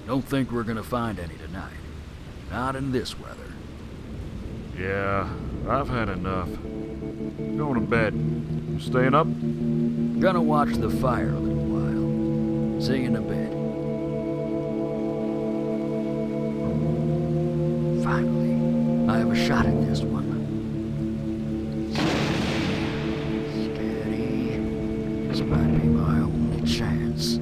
Don't think we're gonna find any tonight. Not in this weather. Yeah, I've had enough. Going to bed. You staying up? Gonna watch the fire a little while. See you in a bit. Finally, I have a shot at this one. Steady. This might be my only chance.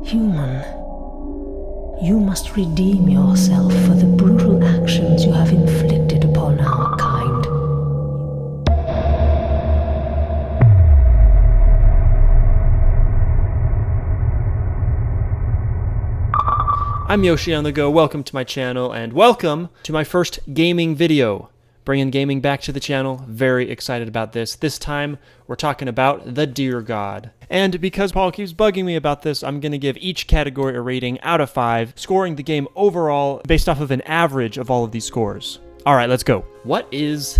Human, you must redeem yourself for the brutal actions you have inflicted upon our kind. I'm Yoshi on the Go, welcome to my channel, and welcome to my first gaming video. Bringing gaming back to the channel, very excited about this. This time, we're talking about the Deer God. And because Paul keeps bugging me about this, I'm going to give each category a rating out of 5, scoring the game overall based off of an average of all of these scores. Alright, let's go. What is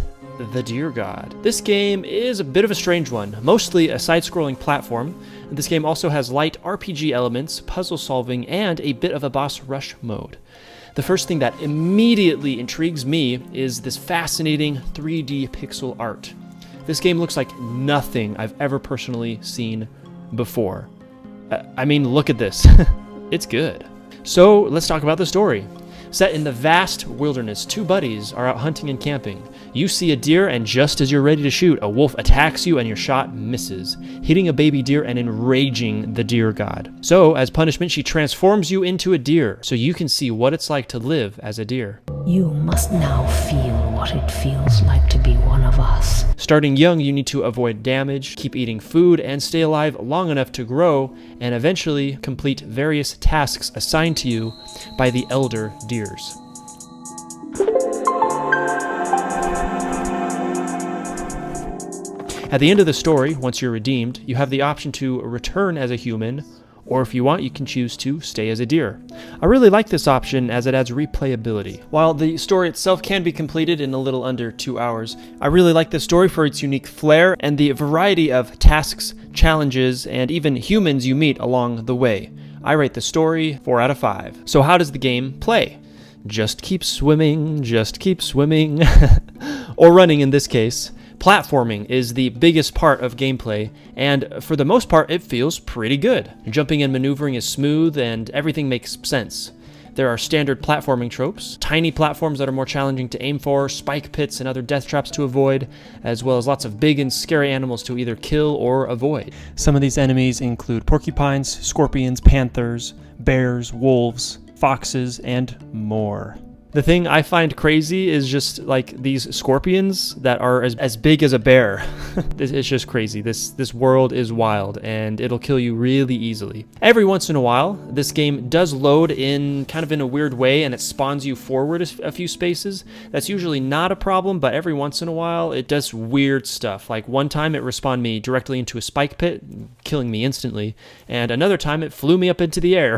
the Deer God? This game is a bit of a strange one, mostly a side-scrolling platform. This game also has light RPG elements, puzzle solving, and a bit of a boss rush mode. The first thing that immediately intrigues me is this fascinating 3D pixel art. This game looks like nothing I've ever personally seen before. I mean, look at this. It's good. So let's talk about the story. Set in the vast wilderness, two buddies are out hunting and camping. You see a deer, and just as you're ready to shoot, a wolf attacks you and your shot misses, hitting a baby deer and enraging the Deer God. So, as punishment, she transforms you into a deer, so you can see what it's like to live as a deer. You must now feel what it feels like to be one of us. Starting young, you need to avoid damage, keep eating food, and stay alive long enough to grow, and eventually complete various tasks assigned to you by the elder deers. At the end of the story, once you're redeemed, you have the option to return as a human, or if you want, you can choose to stay as a deer. I really like this option as it adds replayability. While the story itself can be completed in a little under 2 hours, I really like this story for its unique flair and the variety of tasks, challenges, and even humans you meet along the way. I rate the story 4 out of 5. So how does the game play? Just keep swimming, or running in this case. Platforming is the biggest part of gameplay, and for the most part, it feels pretty good. Jumping and maneuvering is smooth, and everything makes sense. There are standard platforming tropes, tiny platforms that are more challenging to aim for, spike pits and other death traps to avoid, as well as lots of big and scary animals to either kill or avoid. Some of these enemies include porcupines, scorpions, panthers, bears, wolves, foxes, and more. The thing I find crazy is just like these scorpions that are as big as a bear. It's just crazy. This world is wild and it'll kill you really easily. Every once in a while, this game does load in kind of in a weird way and it spawns you forward a few spaces. That's usually not a problem, but every once in a while it does weird stuff. Like one time it respawned me directly into a spike pit, killing me instantly, and another time it flew me up into the air.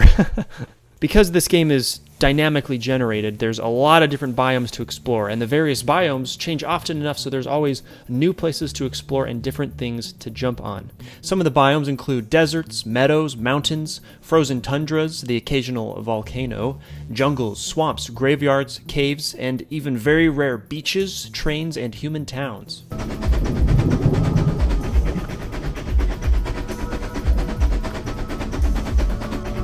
Because this game is dynamically generated, there's a lot of different biomes to explore, and the various biomes change often enough so there's always new places to explore and different things to jump on. Some of the biomes include deserts, meadows, mountains, frozen tundras, the occasional volcano, jungles, swamps, graveyards, caves, and even very rare beaches, trains, and human towns.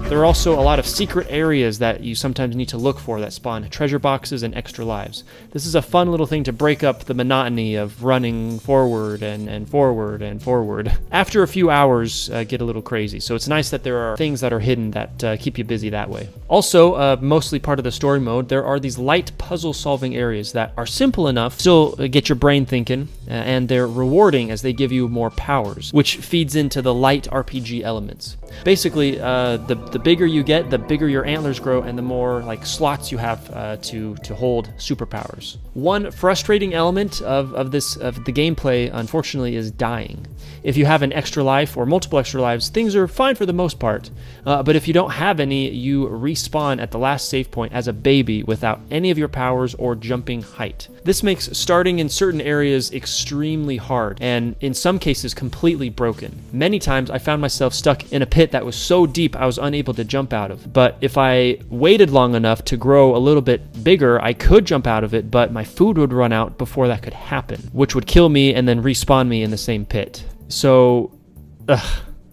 There are also a lot of secret areas that you sometimes need to look for that spawn treasure boxes and extra lives. This is a fun little thing to break up the monotony of running forward and forward and forward. After a few hours, get a little crazy, so it's nice that there are things that are hidden that keep you busy that way. Also, mostly part of the story mode, there are these light puzzle solving areas that are simple enough, still get your brain thinking, and they're rewarding as they give you more powers, which feeds into the light RPG elements. Basically, the bigger you get, the bigger your antlers grow, and the more like slots you have to hold superpowers. One frustrating element of the gameplay, unfortunately, is dying. If you have an extra life or multiple extra lives, things are fine for the most part. But if you don't have any, you respawn at the last save point as a baby without any of your powers or jumping height. This makes starting in certain areas extremely hard, and in some cases completely broken. Many times I found myself stuck in a pit that was so deep I was unable to jump out of. But if I waited long enough to grow a little bit bigger, I could jump out of it, but my food would run out before that could happen, which would kill me and then respawn me in the same pit. So,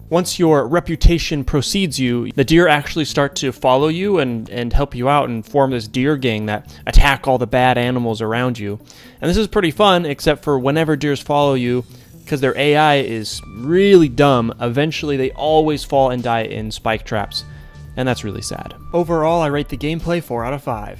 once your reputation precedes you, the deer actually start to follow you and help you out and form this deer gang that attack all the bad animals around you. And this is pretty fun, except for whenever deers follow you, because their AI is really dumb, eventually they always fall and die in spike traps. And that's really sad. Overall, I rate the gameplay 4 out of 5.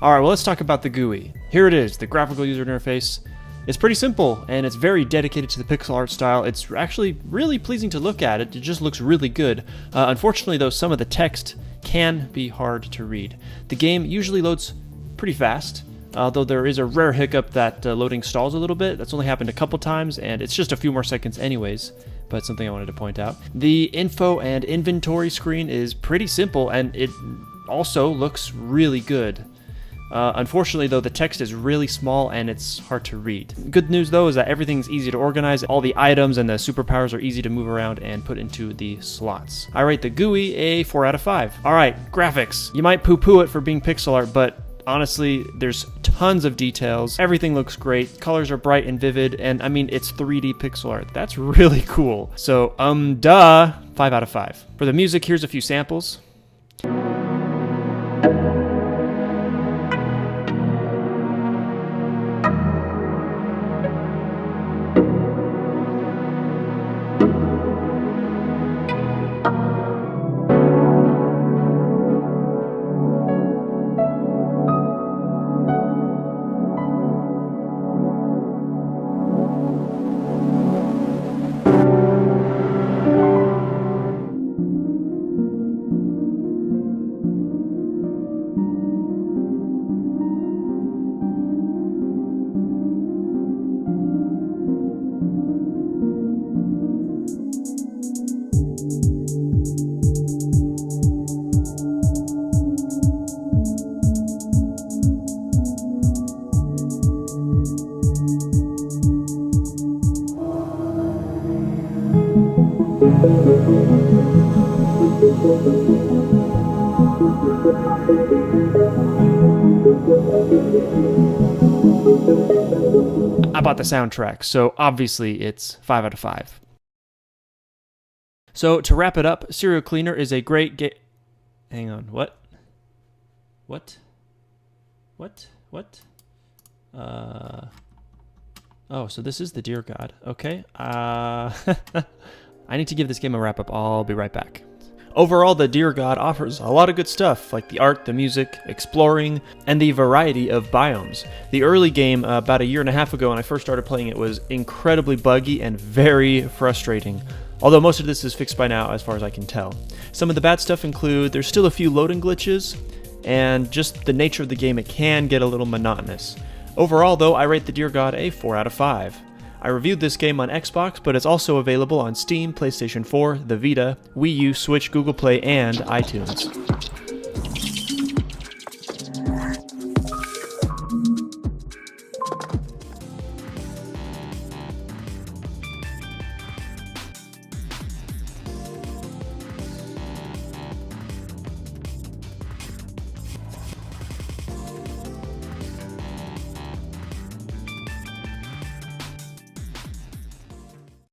Alright, well, let's talk about the GUI. Here it is, the graphical user interface. It's pretty simple, and it's very dedicated to the pixel art style. It's actually really pleasing to look at. It just looks really good. Unfortunately, though, some of the text can be hard to read. The game usually loads pretty fast, although there is a rare hiccup that loading stalls a little bit. That's only happened a couple times, and it's just a few more seconds anyways, but something I wanted to point out. The info and inventory screen is pretty simple, and it also looks really good. Unfortunately, though, the text is really small and it's hard to read. Good news, though, is that everything's easy to organize. All the items and the superpowers are easy to move around and put into the slots. I rate the GUI a 4 out of 5. Alright, graphics. You might poo-poo it for being pixel art, but honestly, there's tons of details. Everything looks great. Colors are bright and vivid, and I mean, it's 3D pixel art. That's really cool. So, 5 out of 5. For the music, here's a few samples. I bought the soundtrack, so obviously it's 5 out of 5. So to wrap it up, Serial Cleaner is a great game. Hang on, what? Oh, so this is the Deer God. Okay. I need to give this game a wrap up. I'll be right back. Overall, the Deer God offers a lot of good stuff, like the art, the music, exploring, and the variety of biomes. The early game, about a year and a half ago when I first started playing it, was incredibly buggy and very frustrating. Although most of this is fixed by now, as far as I can tell. Some of the bad stuff include, there's still a few loading glitches, and just the nature of the game, it can get a little monotonous. Overall, though, I rate the Deer God a 4 out of 5. I reviewed this game on Xbox, but it's also available on Steam, PlayStation 4, the Vita, Wii U, Switch, Google Play, and iTunes.